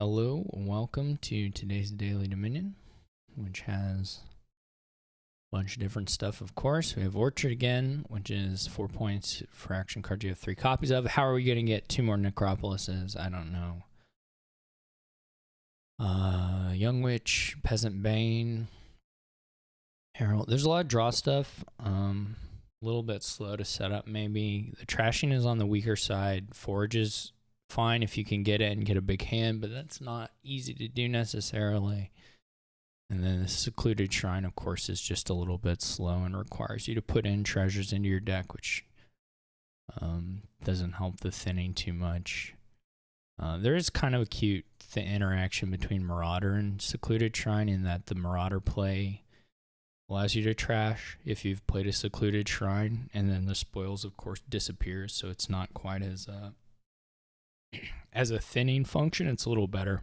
Hello, and welcome to today's Daily Dominion, which has a bunch of different stuff, of course. We have Orchard again, which is 4 points for action cards you have 3 copies of. How are we going to get 2 more Necropolises? I don't know. Young Witch, Peasant Bane, Herald. There's a lot of draw stuff. A little bit slow to set up, maybe. The trashing is on the weaker side. Forge is fine if you can get it and get a big hand, but that's not easy to do necessarily. And then the Secluded Shrine, of course, is just a little bit slow and requires you to put in treasures into your deck, which doesn't help the thinning too much. There is kind of a cute interaction between Marauder and Secluded Shrine in that the Marauder play allows you to trash if you've played a Secluded Shrine, and then the spoils, of course, disappears, so it's not quite as a thinning function. It's a little better,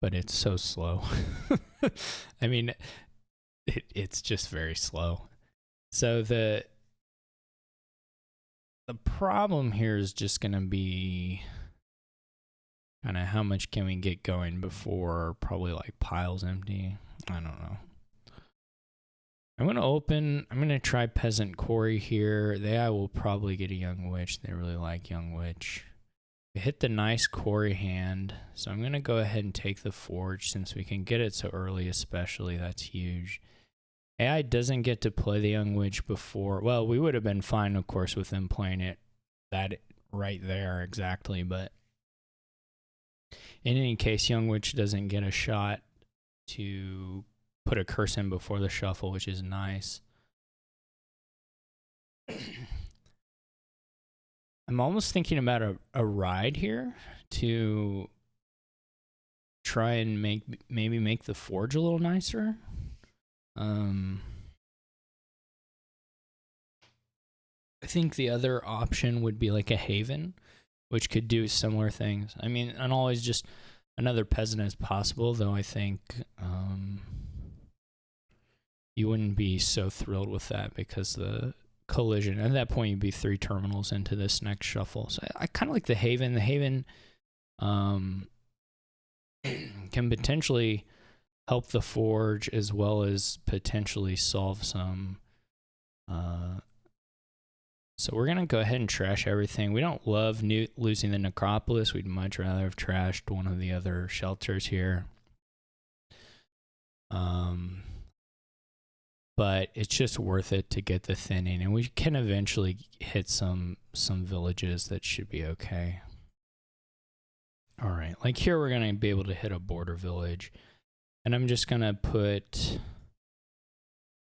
but it's so slow. I mean, it's just very slow. So the problem here is just going to be kind of how much can we get going before probably like piles empty. I don't know. I'm going to try Peasant Quarry here. I will probably get a Young Witch. They really like Young Witch. We hit the nice Quarry hand, so I'm going to go ahead and take the Forge since we can get it so early especially. That's huge. AI doesn't get to play the Young Witch before. Well, we would have been fine, of course, with them playing it that right there exactly, but in any case, Young Witch doesn't get a shot to put a curse in before the shuffle, which is nice. I'm almost thinking about a ride here to try and maybe make the Forge a little nicer. I think the other option would be like a Haven, which could do similar things. I mean, and always just another peasant as possible, though I think you wouldn't be so thrilled with that because the collision, at that point you'd be 3 terminals into this next shuffle. So I kind of like the Haven. The Haven can potentially help the Forge as well as potentially solve some. So we're going to go ahead and trash everything. We don't love losing the Necropolis. We'd much rather have trashed one of the other shelters here. But it's just worth it to get the thinning, and we can eventually hit some villages that should be okay. All right, like here we're going to be able to hit a border village, and I'm just going to put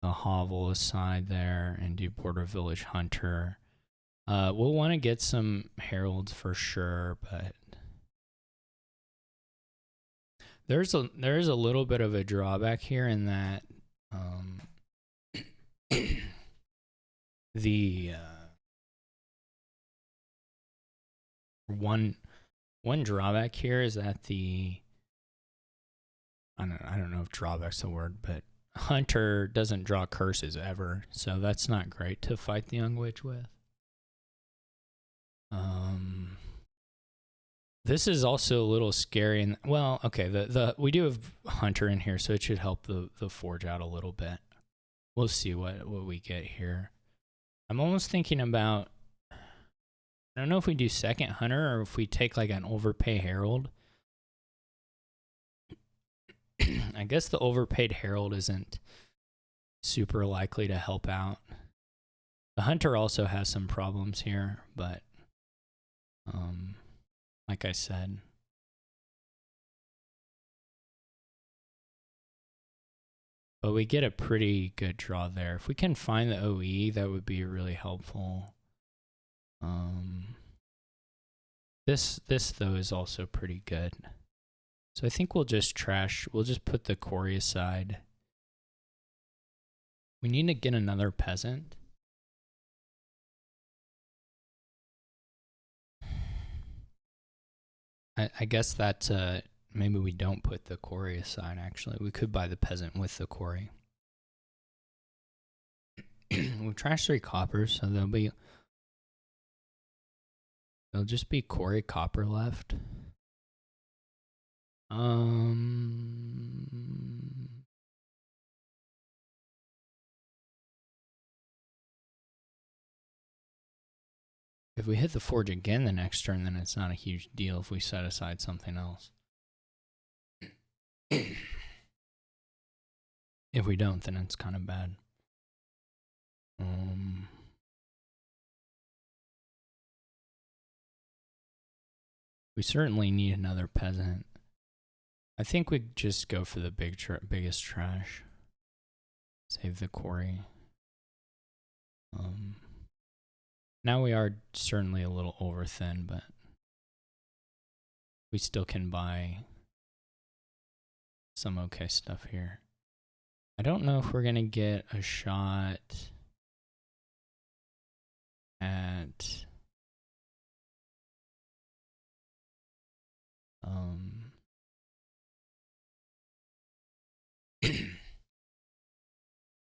the hovel aside there and do border village hunter. We'll want to get some heralds for sure, but there is a little bit of a drawback here in that the one drawback here is that I don't know if drawback's the word, but hunter doesn't draw curses ever, so that's not great to fight the Young Witch with. This is also a little scary, and well, okay, we do have hunter in here, so it should help the Forge out a little bit. We'll see what we get here. I'm almost thinking about, I don't know if we do second hunter or if we take like an overpay herald. I guess the overpaid herald isn't super likely to help out. The hunter also has some problems here, but like I said, but we get a pretty good draw there. If we can find the OE, that would be really helpful. This though is also pretty good. So I think we'll just put the quarry aside. We need to get another peasant. I guess that maybe we don't put the quarry aside, actually. We could buy the peasant with the quarry. We've trashed 3 coppers, so there'll just be quarry copper left. If we hit the forge again the next turn, then it's not a huge deal if we set aside something else. If we don't, then it's kind of bad. We certainly need another peasant. I think we'd just go for the biggest trash. Save the quarry. Now we are certainly a little over thin, but we still can buy some okay stuff here. I don't know if we're going to get a shot at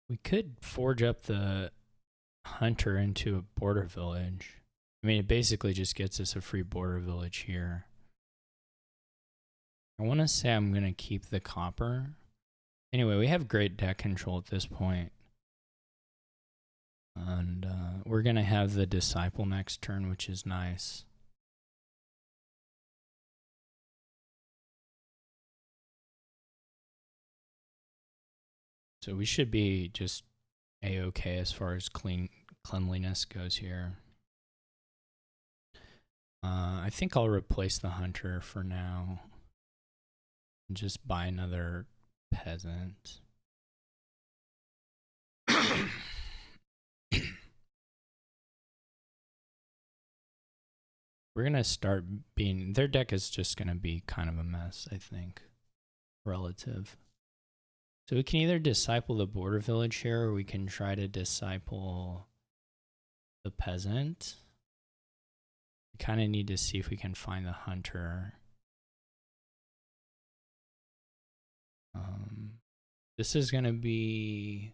we could forge up the hunter into a border village. I mean, it basically just gets us a free border village here. I want to say I'm going to keep the copper. Anyway, we have great deck control at this point. And we're going to have the disciple next turn, which is nice. So we should be just a-okay as far as cleanliness goes here. I think I'll replace the hunter for now. And just buy another peasant. We're going to start being... Their deck is just going to be kind of a mess, I think. Relative. So we can either disciple the border village here, or we can try to disciple the peasant. We kind of need to see if we can find the hunter. This is going to be...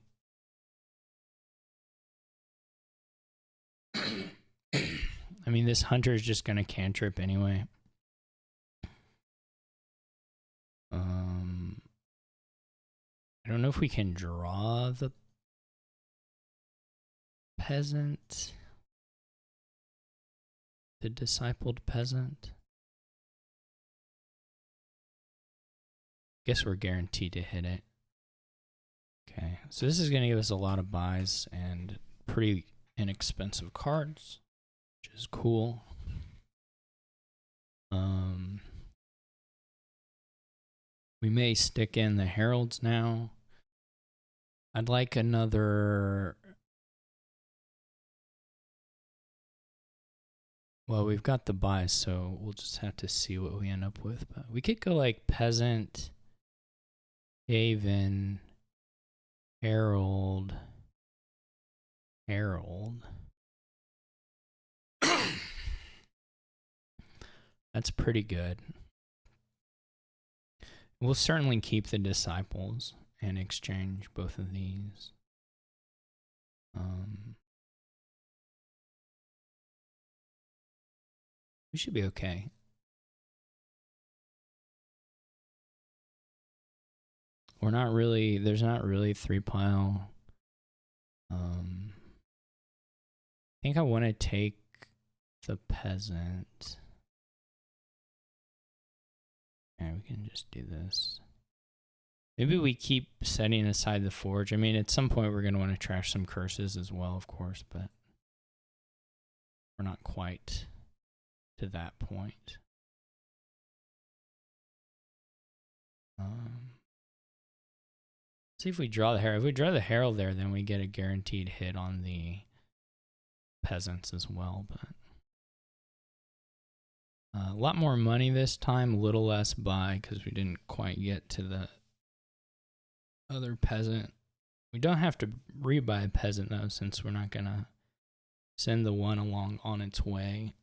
I mean, this hunter is just going to cantrip anyway. I don't know if we can draw the peasant. The discipled peasant. Guess we're guaranteed to hit it. Okay, so this is going to give us a lot of buys and pretty inexpensive cards, which is cool. We may stick in the heralds now. I'd like another... Well, we've got the buys, so we'll just have to see what we end up with. But we could go like peasant, haven, herald. That's pretty good. We'll certainly keep the disciples and exchange both of these. We should be okay. We're not really, there's not really 3-pile. I think I want to take the peasant. Yeah, we can just do this. Maybe we keep setting aside the forge. I mean, at some point we're going to want to trash some curses as well, of course, but we're not quite to that point. See if we draw the herald. If we draw the herald there, then we get a guaranteed hit on the peasants as well. But a lot more money this time, a little less buy because we didn't quite get to the other peasant. We don't have to rebuy a peasant though, since we're not gonna send the one along on its way.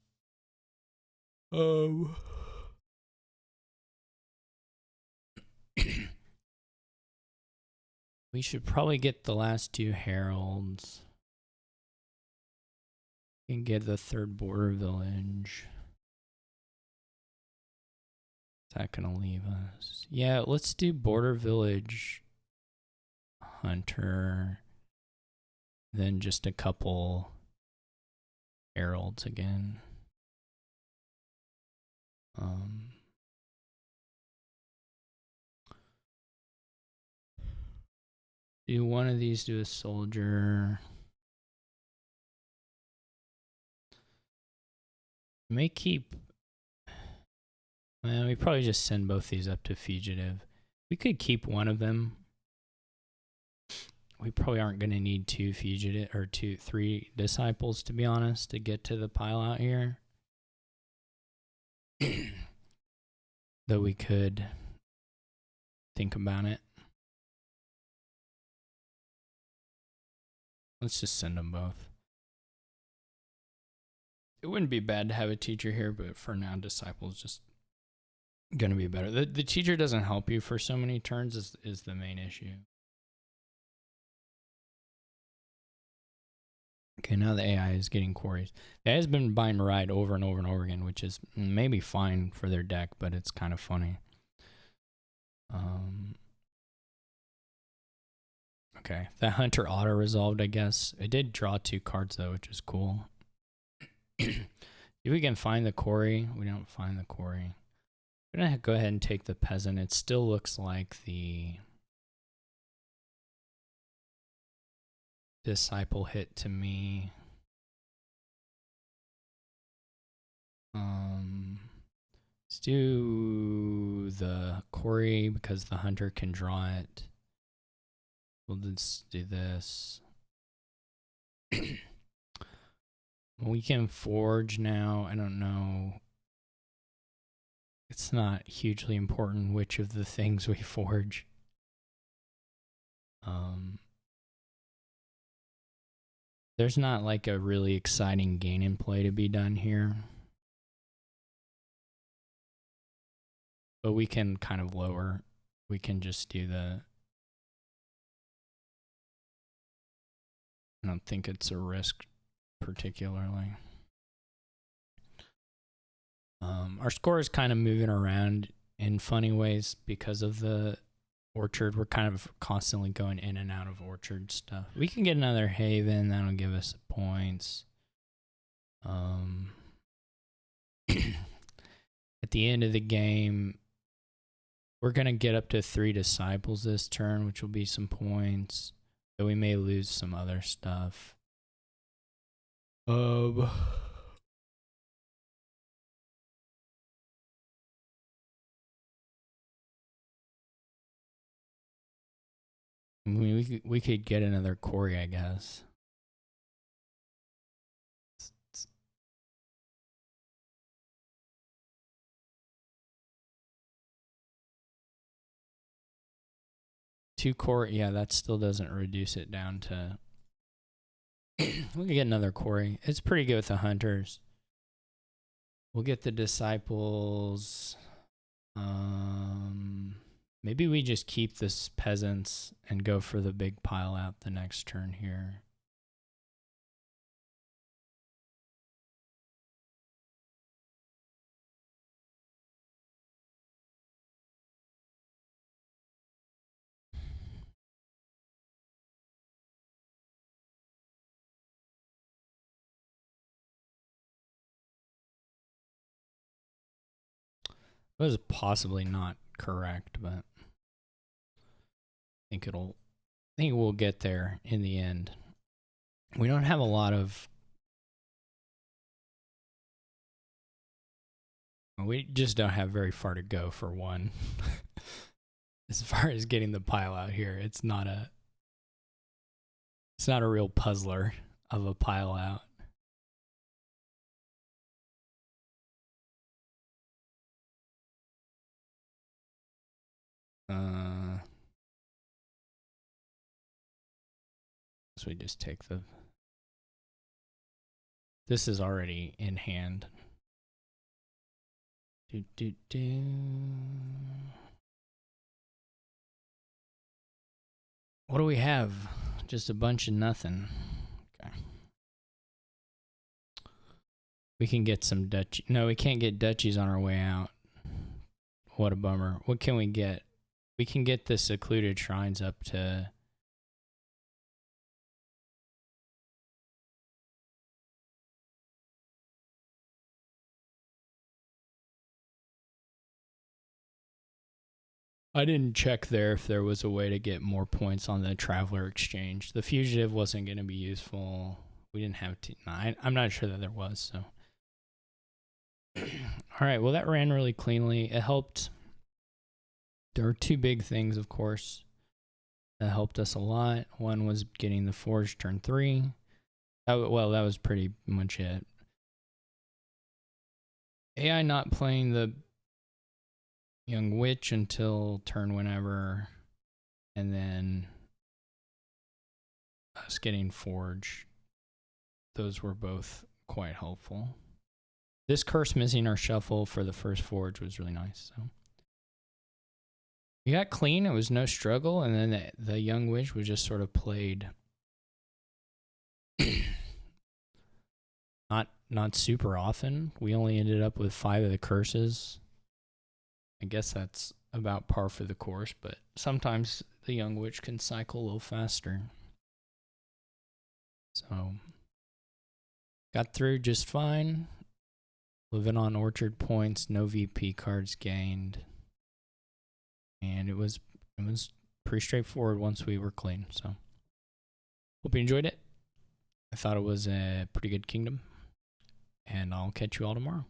We should probably get the last 2 heralds. And get the 3rd border village. Is that gonna leave us? Yeah, let's do Border Village Hunter. Then just a couple heralds again. Do one of these do a soldier. May keep. Well, we probably just send both these up to fugitive. We could keep one of them. We probably aren't going to need two fugitive or three disciples, to be honest, to get to the pile out here. Though we could think about it. Let's just send them both. It wouldn't be bad to have a teacher here, but for now, disciples just gonna be better. The teacher doesn't help you for so many turns is the main issue. Okay, now the AI is getting quarries. The AI has been buying ride over and over and over again, which is maybe fine for their deck, but it's kind of funny. Okay, that hunter auto resolved, I guess. It did draw 2 cards though, which is cool. If we can find the quarry, we don't find the quarry. We're gonna go ahead and take the peasant. It still looks like the disciple hit to me. Let's do the quarry because the hunter can draw it. We'll just do this. We can forge now. I don't know. It's not hugely important which of the things we forge. There's not like a really exciting gain in play to be done here. But we can kind of lower. We can just do the... I don't think it's a risk particularly. Our score is kind of moving around in funny ways because of the orchard. We're kind of constantly going in and out of orchard stuff. We can get another haven. That'll give us points. At the end of the game, we're going to get up to 3 disciples this turn, which will be some points. So we may lose some other stuff. I mean, we could get another quarry, I guess. Two quarry, yeah, that still doesn't reduce it down to... We can get another quarry. It's pretty good with the hunters. We'll get the disciples. Maybe we just keep this peasants and go for the big pile out the next turn here. It was possibly not correct, but I think we'll get there in the end. We don't have a lot of... We just don't have very far to go for one. As far as getting the pile out here, it's not a real puzzler of a pile out. So we just take the... This is already in hand. What do we have? Just a bunch of nothing. Okay. We can get some duchy. No, we can't get duchies on our way out. What a bummer. What can we get? We can get the secluded shrines up to... I didn't check there if there was a way to get more points on the Traveler Exchange. The Fugitive wasn't going to be useful. We didn't have to... No, I'm not sure that there was, so... All right, well, that ran really cleanly. It helped. There were two big things, of course, that helped us a lot. One was getting the Forge turn 3. That was pretty much it. AI not playing the Young Witch until turn whenever, and then us getting Forge. Those were both quite helpful. This curse missing our shuffle for the first Forge was really nice. So we got clean. It was no struggle, and then the Young Witch was just sort of played not super often. We only ended up with 5 of the curses. I guess that's about par for the course, but sometimes the Young Witch can cycle a little faster. So got through just fine. Living on Orchard points, no VP cards gained. And it was pretty straightforward once we were clean. So hope you enjoyed it. I thought it was a pretty good kingdom. And I'll catch you all tomorrow.